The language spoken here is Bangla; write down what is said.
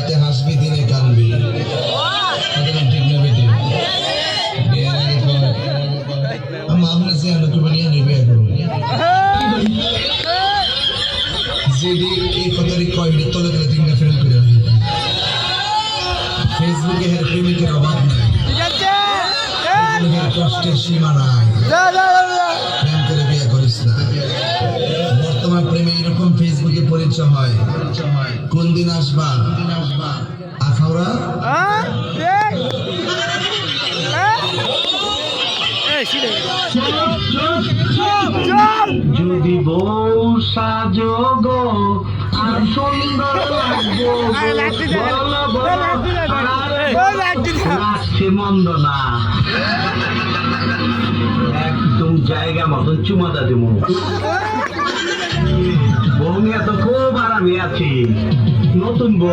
রাইতে হাসবি দিনে কানবি ঠিক না বেটি আপনার যে আলো তুমি নিয়ে নেবে যেটি এই কথাটি কয়টি তলে তলে তিনটা ফ্রেম করে ফেসবুকে হের প্রেমিকের অভাব নাই কষ্টের সীমা নাই প্রেম করে বিয়ে করিস না বর্তমান প্রেমে এরকম ফেসবুকে পরিচয় হয় কোন দিন আসবা আখাউড়া যদি বউ সাজগ আর সুন্দর লাগছে মন্দ না একদম জায়গা মতন চুমাদা দেবো বউ নিয়ে তো খুব আরামে আছি নতুন বউ